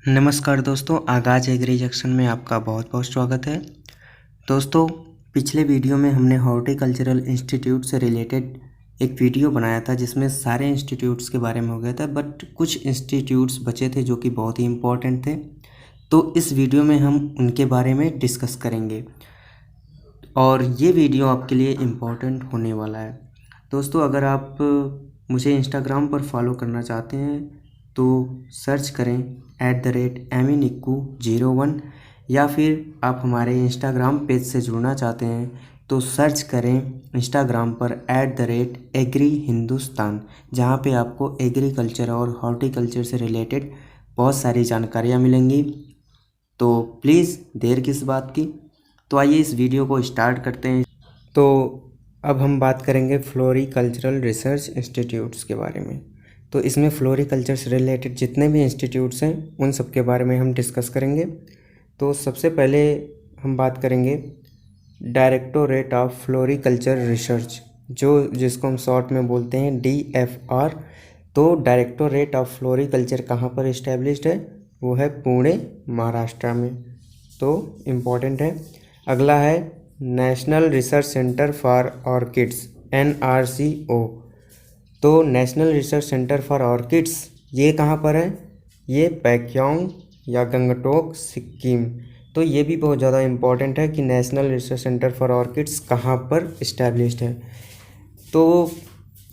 नमस्कार दोस्तों, आगाज एग्री जंक्शन में आपका बहुत बहुत स्वागत है। दोस्तों, पिछले वीडियो में हमने हॉर्टिकल्चरल इंस्टीट्यूट से रिलेटेड एक वीडियो बनाया था जिसमें सारे इंस्टीट्यूट्स के बारे में हो गया था, बट कुछ इंस्टीट्यूट्स बचे थे जो कि बहुत ही इम्पोर्टेंट थे। तो इस वीडियो में हम उनके बारे में डिस्कस करेंगे और ये वीडियो आपके लिए इम्पोर्टेंट होने वाला है। दोस्तों, अगर आप मुझे इंस्टाग्राम पर फॉलो करना चाहते हैं तो सर्च करें @aminikku01, या फिर आप हमारे इंस्टाग्राम पेज से जुड़ना चाहते हैं तो सर्च करें इंस्टाग्राम पर @agrihinduस्तान, जहाँ पे आपको एग्रीकल्चर और हॉर्टिकल्चर से रिलेटेड बहुत सारी जानकारियाँ मिलेंगी। तो प्लीज़ देर किस बात की, तो आइए इस वीडियो को स्टार्ट करते हैं। तो अब हम बात करेंगे फ्लोरिकल्चरल रिसर्च इंस्टीट्यूट्स के बारे में। तो इसमें फ्लोरिकल्चर से रिलेटेड जितने भी इंस्टीट्यूट्स हैं उन सब के बारे में हम डिस्कस करेंगे। तो सबसे पहले हम बात करेंगे डायरेक्टोरेट ऑफ फ्लोरिकल्चर रिसर्च, जिसको हम शॉर्ट में बोलते हैं DFR। तो डायरेक्टोरेट ऑफ फ्लोरिकल्चर कहाँ पर इस्टेब्लिश्ड है? वो है पुणे, महाराष्ट्र में। तो इम्पॉर्टेंट है। अगला है national research centre for orchids, NRCO। तो national research centre for orchids ये कहाँ पर है? ये पैक्योंग या गंगटोक, सिक्किम। तो ये भी बहुत ज़्यादा इम्पॉर्टेंट है कि national research centre for orchids कहाँ पर इस्टेब्लिश्ड है। तो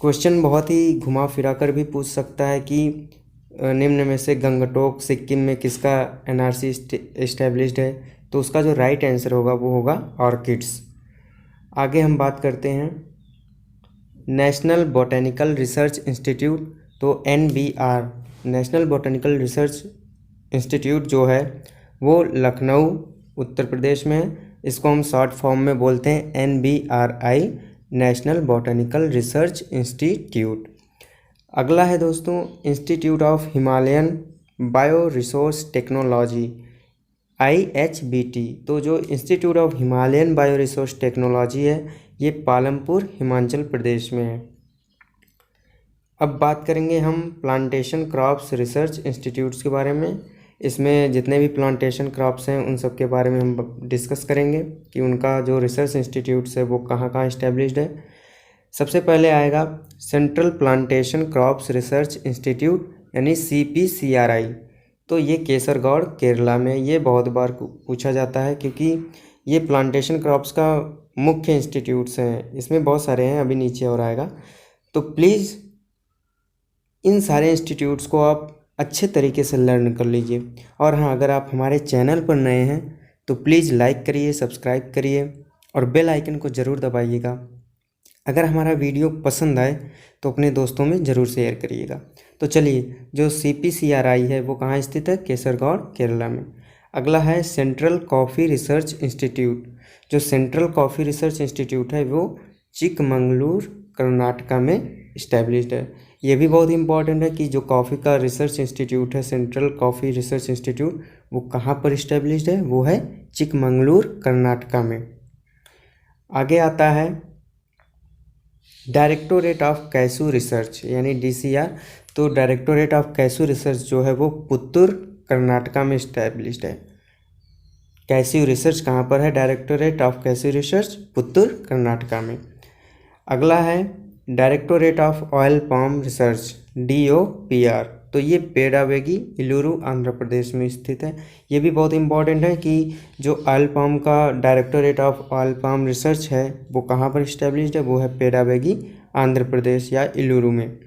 क्वेश्चन बहुत ही घुमा फिरा कर भी पूछ सकता है कि निम्न में से गंगटोक, सिक्किम में किसका NRC इस्टेब्लिश्ड है? तो उसका जो राइट आंसर होगा वो होगा ऑर्किड्स। आगे हम बात करते हैं नेशनल बॉटेनिकल रिसर्च इंस्टीट्यूट। तो NBR, national botanical research institute जो है वो लखनऊ, उत्तर प्रदेश में है। इसको हम शॉर्ट फॉर्म में बोलते हैं NBRI, national botanical research institute. अगला है दोस्तों institute of Himalayan bio resource technology, IHBT। तो जो institute of Himalayan bio resource technology है ये पालमपुर, हिमाचल प्रदेश में है। अब बात करेंगे हम प्लांटेशन क्रॉप्स रिसर्च इंस्टीट्यूट्स के बारे में। इसमें जितने भी प्लांटेशन क्रॉप्स हैं उन सब के बारे में हम डिस्कस करेंगे कि उनका जो रिसर्च इंस्टीट्यूट्स है वो कहाँ कहाँ इस्टेब्लिश्ड है। सबसे पहले आएगा central plantation crops research institute यानी CPCRI। तो ये केसरगौड़, केरला में। ये बहुत बार पूछा जाता है क्योंकि ये प्लांटेशन क्रॉप्स का मुख्य इंस्टीट्यूट्स हैं। इसमें बहुत सारे हैं, अभी नीचे और आएगा। तो प्लीज़ इन सारे इंस्टीट्यूट्स को आप अच्छे तरीके से लर्न कर लीजिए। और हाँ, अगर आप हमारे चैनल पर नए हैं तो प्लीज़ लाइक करिए, सब्सक्राइब करिए और बेल आइकन को ज़रूर दबाइएगा। अगर हमारा वीडियो पसंद आए तो अपने दोस्तों में ज़रूर शेयर करिएगा। तो चलिए, जो CPCRI है वो कहाँ स्थित है? केसरगौड़, केरला में। अगला है सेंट्रल कॉफ़ी रिसर्च इंस्टीट्यूट। जो सेंट्रल कॉफ़ी रिसर्च इंस्टीट्यूट है वो चिकमंगलूर, कर्नाटका में इस्टेब्लिश्ड है। ये भी बहुत इंपॉर्टेंट है कि जो कॉफ़ी का रिसर्च इंस्टीट्यूट है, सेंट्रल कॉफ़ी रिसर्च इंस्टीट्यूट, वो कहाँ पर इस्टेब्लिश्ड है? वो है चिकमंगलूर, कर्नाटका में। आगे आता है डायरेक्टोरेट ऑफ कैशू रिसर्च यानी DCR। तो डायरेक्टोरेट ऑफ कैशू रिसर्च जो है वो पुत्तूर, कर्नाटका में इस्टेब्लिश्ड है। कैशू रिसर्च कहाँ पर है? Directorate of cashew research Puttur, Karnataka में। अगला है directorate of oil palm research, DOPR। तो ये पेडावेगी, इलूरू, आंध्र प्रदेश में स्थित है। ये भी बहुत इंपॉर्टेंट है कि जो ऑयल पाम का directorate of oil palm research है वो कहाँ पर इस्टेब्लिश्ड है? वो है पेडावेगी, आंध्र प्रदेश या इलूरू में।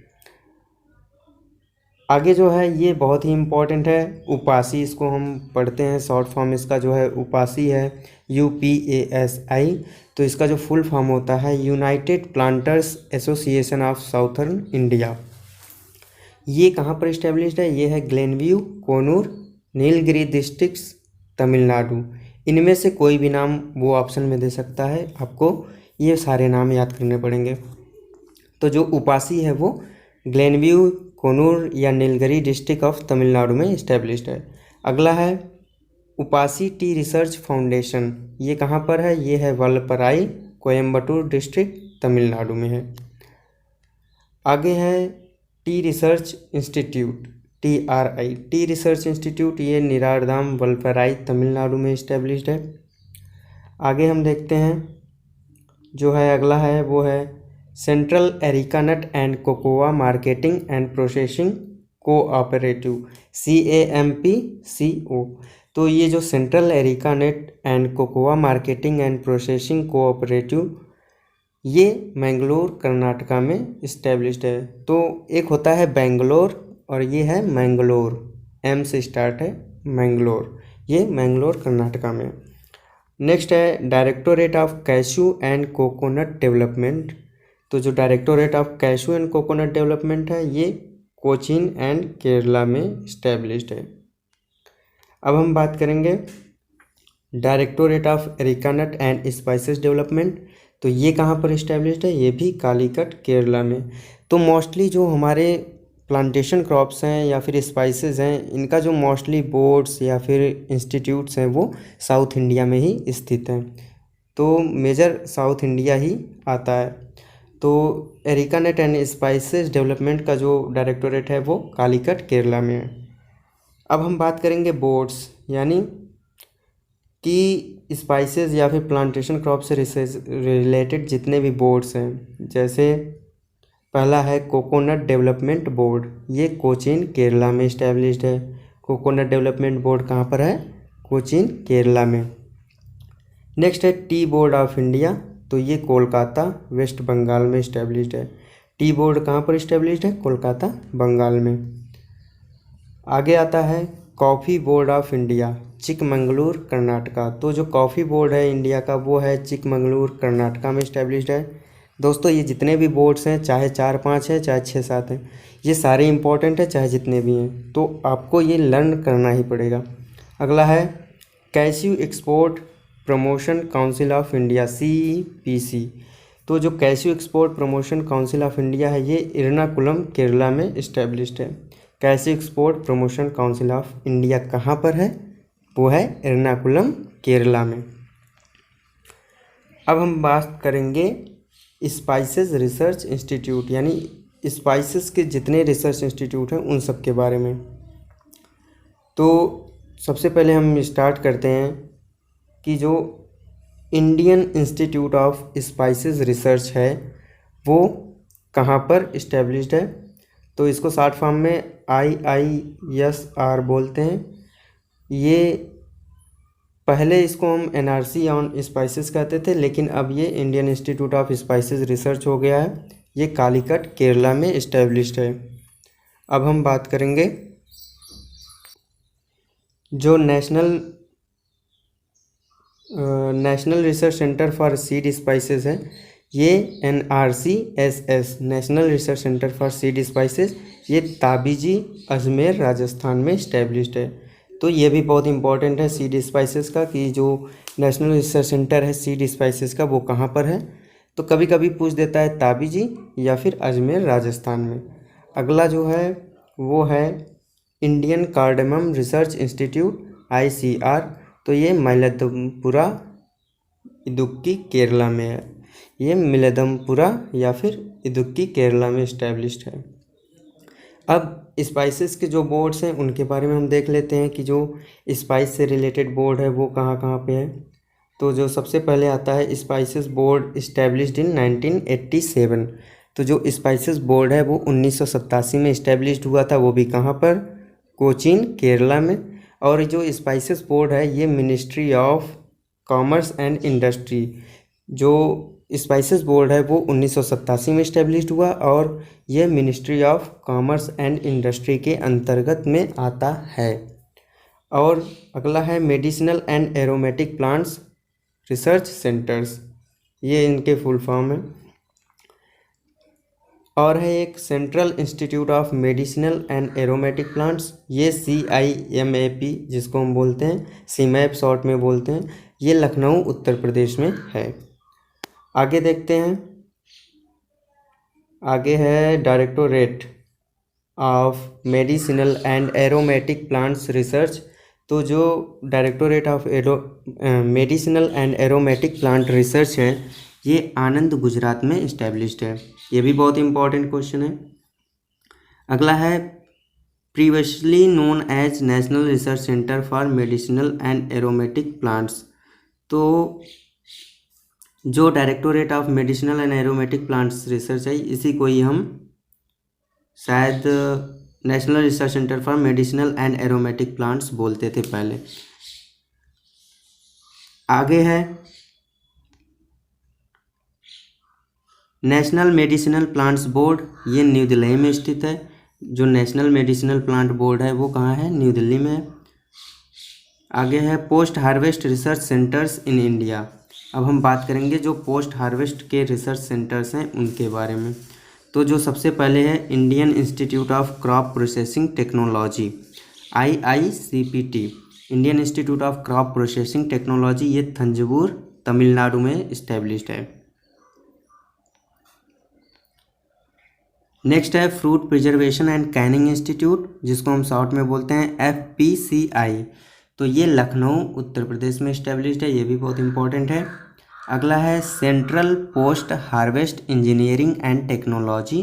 आगे जो है ये बहुत ही इम्पॉर्टेंट है, उपासी। इसको हम पढ़ते हैं, शॉर्ट फॉर्म इसका जो है उपासी है, UPASI। तो इसका जो फुल फॉर्म होता है United planters association of southern India. ये कहाँ पर इस्टेब्लिश्ड है? ये है ग्लेनव्यू, कोनूर, नीलगिरी डिस्ट्रिक्ट्स, तमिलनाडु। इनमें से कोई भी नाम वो ऑप्शन में दे सकता है, आपको ये सारे नाम याद करने पड़ेंगे। तो जो उपासी है वो ग्लेनव्यू, कोनूर या नीलगिरी डिस्ट्रिक्ट ऑफ तमिलनाडु में इस्टेब्लिश्ड है। अगला है उपासी टी रिसर्च फाउंडेशन। ये कहाँ पर है? ये है वल्लपराई, कोयम्बटूर डिस्ट्रिक्ट, तमिलनाडु में है। आगे है T research institute, TRI, T research institute, ये निरारदाम वल्पराई तमिलनाडु में इस्टेब्लिश्ड है। आगे हम देखते हैं जो है अगला है वो है central areca nut and cocoa marketing and processing cooperative, CAMPCO। तो ये जो central areca nut and cocoa marketing and processing cooperative, ये मैंगलोर कर्नाटका में इस्टेब्लिश्ड है। तो एक होता है बेंगलोर और ये है मैंगलोर, M से स्टार्ट है मैंगलोर, ये मैंगलोर कर्नाटका में। नेक्स्ट है directorate of cashew and coconut development. तो जो directorate of cashew and coconut development है ये कोचीन एंड केरला में इस्टेब्लिश्ड है। अब हम बात करेंगे directorate of areca nut and spices development. तो ये कहाँ पर इस्टेब्लिश्ड है, ये भी कालीकट केरला में। तो मोस्टली जो हमारे प्लांटेशन क्रॉप्स हैं या फिर स्पाइसेस हैं, इनका जो मोस्टली बोर्ड्स या फिर इंस्टीट्यूट्स हैं वो साउथ इंडिया में ही स्थित हैं। तो मेजर साउथ इंडिया ही आता है। तो areca nut and spices development का जो डायरेक्टोरेट है वो कालीकट केरला में है। अब हम बात करेंगे बोर्ड्स, यानी कि स्पाइसेस या फिर प्लांटेशन क्रॉप से रिलेटेड जितने भी बोर्ड्स हैं, जैसे पहला है कोकोनट डेवलपमेंट बोर्ड, ये कोचीन केरला में इस्टेब्लिश्ड है। कोकोनट डेवलपमेंट बोर्ड कहाँ पर है, कोचीन केरला में। नेक्स्ट है टी बोर्ड ऑफ इंडिया, तो ये कोलकाता वेस्ट बंगाल में इस्टेब्लिश्ड है। टी बोर्ड कहाँ पर इस्टेब्लिश्ड है, कोलकाता बंगाल में। आगे आता है coffee board of India, Chikmagalur Karnataka. तो जो कॉफ़ी बोर्ड है इंडिया का वो है चिकमंगलूर कर्नाटका में इस्टेब्लिश्ड है। दोस्तों ये जितने भी बोर्ड्स हैं, चाहे 4-5 हैं चाहे 6-7 हैं, ये सारे इंपॉर्टेंट हैं चाहे जितने भी हैं, तो आपको ये लर्न करना ही पड़ेगा। अगला है cashew export promotion council of India, CEPC। तो जो cashew export promotion council of India है ये एर्नाकुलम केरला में इस्टेब्लिश्ड है। Cashew export promotion council of India कहाँ पर है, वो है एर्नाकुलम केरला में। अब हम बात करेंगे स्पाइसेस रिसर्च इंस्टीट्यूट, यानी स्पाइसेस के जितने रिसर्च इंस्टीट्यूट हैं उन सब के बारे में। तो सबसे पहले हम स्टार्ट करते हैं कि जो Indian institute of spices research है वो कहाँ पर इस्टेब्लिश्ड है। तो इसको शॉर्ट फॉर्म में IISR बोलते हैं। ये पहले इसको हम NRC ऑन स्पाइसेस कहते थे, लेकिन अब ये Indian institute of spices research हो गया है। ये कालीकट केरला में इस्टेब्लिश्ड है। अब हम बात करेंगे जो national research centre for seed spices है, ये NRCSS national research centre for seed spices, ये ताबीजी अजमेर राजस्थान में इस्टेब्लिश्ड है। तो ये भी बहुत इंपॉर्टेंट है सीड स्पाइसेस का, कि जो नेशनल रिसर्च सेंटर है सीड स्पाइसेस का वो कहाँ पर है। तो कभी कभी पूछ देता है ताबीजी या फिर अजमेर राजस्थान में। अगला जो है वो है Indian cardamom research institute ICR। तो ये मलप्पुरा इदुक्की केरला में है। ये मलप्पुरा या फिर इदुक्की केरला में इस्टेब्लिश्ड है। अब स्पाइसेस के जो बोर्ड्स हैं उनके बारे में हम देख लेते हैं कि जो स्पाइस से रिलेटेड बोर्ड है वो कहाँ कहाँ पे है। तो जो सबसे पहले आता है स्पाइसेस बोर्ड इस्टेब्लिश्ड इन 1987। तो जो स्पाइसेस बोर्ड है वो 1987 में इस्टेब्लिश्ड हुआ था, वो भी कहाँ पर, कोचीन केरला में। और जो स्पाइसेस बोर्ड है ये ministry of commerce and industry, जो स्पाइसेस बोर्ड है वो 1987 में इस्टेब्लिश्ड हुआ और ये ministry of commerce and industry के अंतर्गत में आता है। और अगला है medicinal and aromatic plants research centres, ये इनके फुल फॉर्म है। और है एक central institute of medicinal and aromatic plants, ये CIMAP जिसको हम बोलते हैं, CMAP शॉर्ट में बोलते हैं, ये लखनऊ उत्तर प्रदेश में है। आगे देखते हैं, आगे है directorate of medicinal and aromatic plants research. तो जो directorate of medicinal and aromatic plant research है ये आनंद गुजरात में इस्टेब्लिश्ड है। ये भी बहुत इंपॉर्टेंट क्वेश्चन है। अगला है previously known as national research centre for medicinal and aromatic plants. तो जो directorate of medicinal and aromatic plants research है, इसी को ही हम शायद national research centre for medicinal and aromatic plants बोलते थे पहले। आगे है नेशनल मेडिसिनल प्लांट्स बोर्ड, ये न्यू दिल्ली में स्थित है। जो नेशनल मेडिसिनल प्लांट बोर्ड है वो कहाँ है? न्यू दिल्ली में है। आगे है post harvest research centres in India. अब हम बात करेंगे जो पोस्ट हार्वेस्ट के रिसर्च सेंटर्स हैं उनके बारे में। तो जो सबसे पहले है Indian institute of crop processing technology, IICPT, Indian institute of crop processing technology, ये थंजवूर तमिलनाडु में इस्टेब्लिश्ड है। नेक्स्ट है fruit preservation and Canning institute, जिसको हम शॉर्ट में बोलते हैं FPCI। तो ये लखनऊ उत्तर प्रदेश में इस्टेब्लिश्ड है, ये भी बहुत इंपॉर्टेंट है। अगला है central post harvest engineering and technology,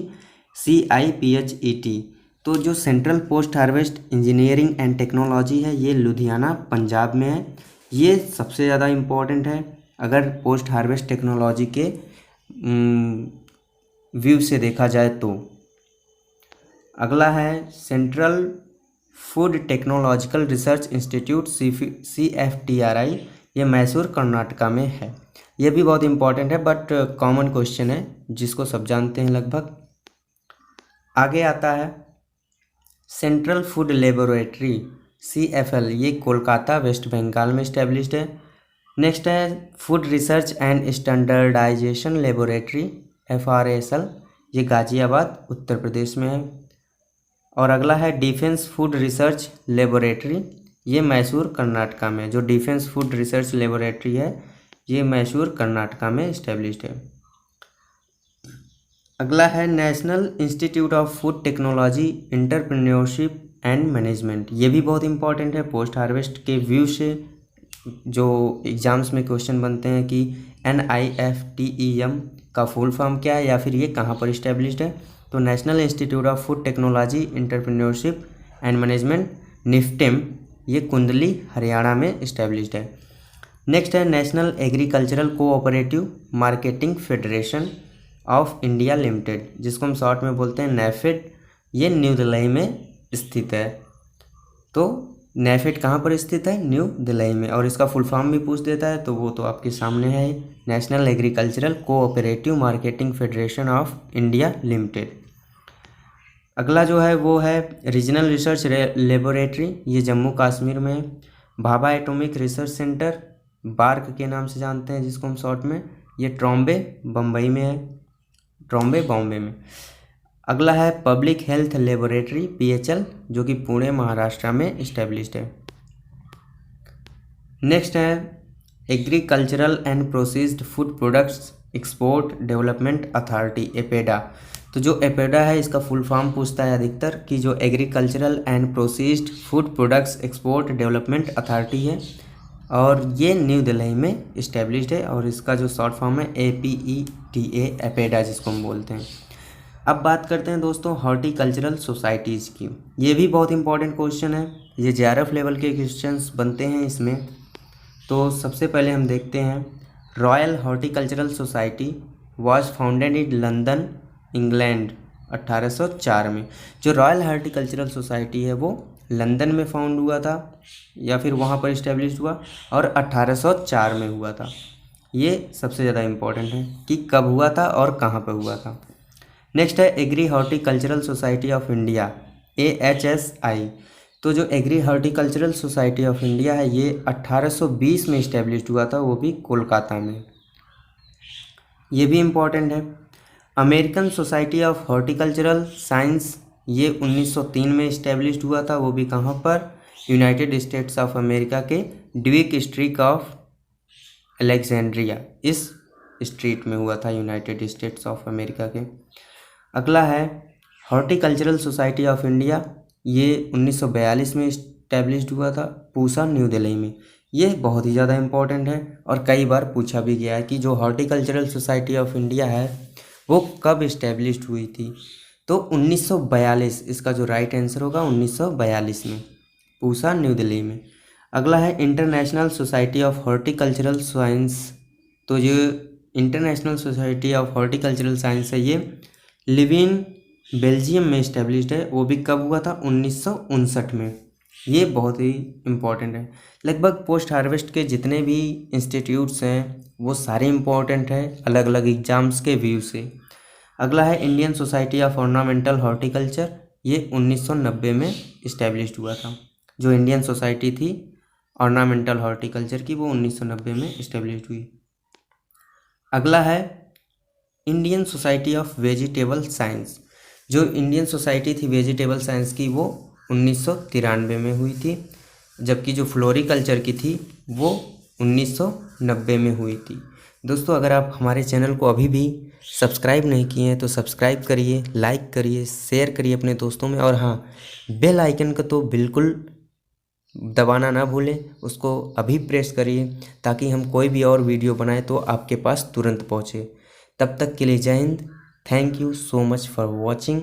CIPHET। तो जो central post harvest engineering and technology है ये लुधियाना पंजाब में है। ये सबसे ज़्यादा इम्पॉर्टेंट है अगर पोस्ट हार्वेस्ट टेक्नोलॉजी के व्यू से देखा जाए तो। अगला है central food technological research institute, CFTRI, ये मैसूर कर्नाटका में है। ये भी बहुत इंपॉर्टेंट है बट कॉमन क्वेश्चन है जिसको सब जानते हैं लगभग। आगे आता है सेंट्रल फूड लेबोरेटरी, CFL, ये कोलकाता वेस्ट बंगाल में इस्टेब्लिश्ड है। नेक्स्ट है food research and standardisation laboratory, FRSL, ये गाजियाबाद उत्तर प्रदेश में है। और अगला है डिफेंस फूड रिसर्च लेबोरेटरी, ये मैसूर कर्नाटका में। जो डिफेंस फूड रिसर्च लेबोरेटरी है ये मैसूर कर्नाटका में इस्टेब्लिश्ड है। अगला है national institute of food technology entrepreneurship and management, ये भी बहुत इंपॉर्टेंट है पोस्ट हार्वेस्ट के व्यू से। जो एग्ज़ाम्स में क्वेश्चन बनते हैं कि NIFTEM का फुल फॉर्म क्या है या फिर ये कहाँ पर इस्टेब्लिश्ड है, तो national institute of food technology entrepreneurship and management, NIFTEM, ये कुंडली हरियाणा में इस्टेब्लिश्ड है। नेक्स्ट है national agricultural cooperative marketing federation of India limited, जिसको हम शॉर्ट में बोलते हैं NAFED, ये न्यू दिल्ली में स्थित है। तो NAFED कहाँ पर स्थित है? न्यू दिल्ली में। और इसका फुल फॉर्म भी पूछ देता है तो वो तो आपके सामने है, national agricultural cooperative marketing federation of India limited. अगला जो है वो है रीजनल रिसर्च लेबोरेटरी, ये जम्मू कश्मीर में है। Bhabha atomic research centre, BARC के नाम से जानते हैं जिसको हम शॉर्ट में, ये ट्रॉम्बे बम्बई में है, ट्रॉम्बे बॉम्बे में। अगला है पब्लिक हेल्थ लेबोरेटरी, PHL, जो कि पुणे महाराष्ट्र में इस्टेब्लिश्ड है। नेक्स्ट है agricultural and processed food products export development authority, EPEDA। तो जो EPEDA है इसका फुल फॉर्म पूछता है अधिकतर कि जो agricultural and processed food products export development authority है और ये न्यू दिल्ली में इस्टेब्लिश्ड है और इसका जो शॉर्ट फॉर्म है APEDA, EPEDA जिसको हम बोलते हैं। अब बात करते हैं दोस्तों हॉर्टिकल्चरल सोसाइटीज़ की। ये भी बहुत इंपॉर्टेंट क्वेश्चन है, ये JRF लेवल के क्वेश्चंस बनते हैं इसमें। तो सबसे पहले हम देखते हैं royal horticultural society was founded in London England 1804 में। जो रॉयल हॉर्टिकल्चरल सोसाइटी है वो लंदन में फाउंड हुआ था या फिर वहाँ पर इस्टेब्लिश हुआ और 1804 में हुआ था। ये सबसे ज़्यादा इम्पोर्टेंट है कि कब हुआ था और कहाँ पर हुआ था। नेक्स्ट है agri horticultural society of India, AHSI। तो जो agri horticultural society of India है ये 1820 में इस्टेब्लिश हुआ था, वो भी कोलकाता में। ये भी इम्पोर्टेंट है। American society of horticultural science, ये 1903 में इस्टेब्लिश हुआ था, वो भी कहाँ पर? यूनाइटेड स्टेट्स ऑफ अमेरिका के ड्यूक स्ट्रीट ऑफ अलेक्जेंड्रिया, इस स्ट्रीट में हुआ था यूनाइटेड स्टेट्स ऑफ अमेरिका के। अगला है हॉर्टिकल्चरल सोसाइटी ऑफ इंडिया, ये 1942 में इस्टेब्लिश्ड हुआ था, पूसा न्यू दिल्ली में। ये बहुत ही ज़्यादा इम्पोर्टेंट है और कई बार पूछा भी गया है कि जो हॉर्टिकल्चरल सोसाइटी ऑफ इंडिया है वो कब इस्टेब्लिश्ड हुई थी। तो 1942, इसका जो राइट आंसर होगा 1942 में, पूसा न्यू दिल्ली में। अगला है international society of horticultural science. तो जो international society of horticultural science है ये लिविन बेल्जियम में इस्टेब्लिश्ड है। वो भी कब हुआ था? 1959 में। ये बहुत ही इम्पोर्टेंट है। लगभग पोस्ट हार्वेस्ट के जितने भी इंस्टीट्यूट्स हैं वो सारे इम्पोर्टेंट है अलग अलग एग्जाम्स के व्यू से। अगला है Indian society of ornamental horticulture. ये 1990 में इस्टेब्लिश्ड हुआ था। जो इंडियन सोसाइटी थी ऑर्नामेंटल हॉर्टिकल्चर की वो 1990 में इस्टेब्लिश्ड हुई। अगला है Indian society of vegetable science. जो इंडियन सोसाइटी थी वेजिटेबल साइंस की वो 1993 में हुई थी, जबकि जो फ्लोरिकल्चर की थी वो 1990 में हुई थी। दोस्तों अगर आप हमारे चैनल को अभी भी सब्सक्राइब नहीं किए हैं तो सब्सक्राइब करिए, लाइक करिए, शेयर करिए अपने दोस्तों में, और हाँ, बेल आइकन का तो बिल्कुल दबाना ना भूलें, उसको अभी प्रेस करिए ताकि हम कोई भी और वीडियो बनाए तो आपके पास तुरंत पहुँचे। तब तक के लिए जय Hind. Thank you so much for watching.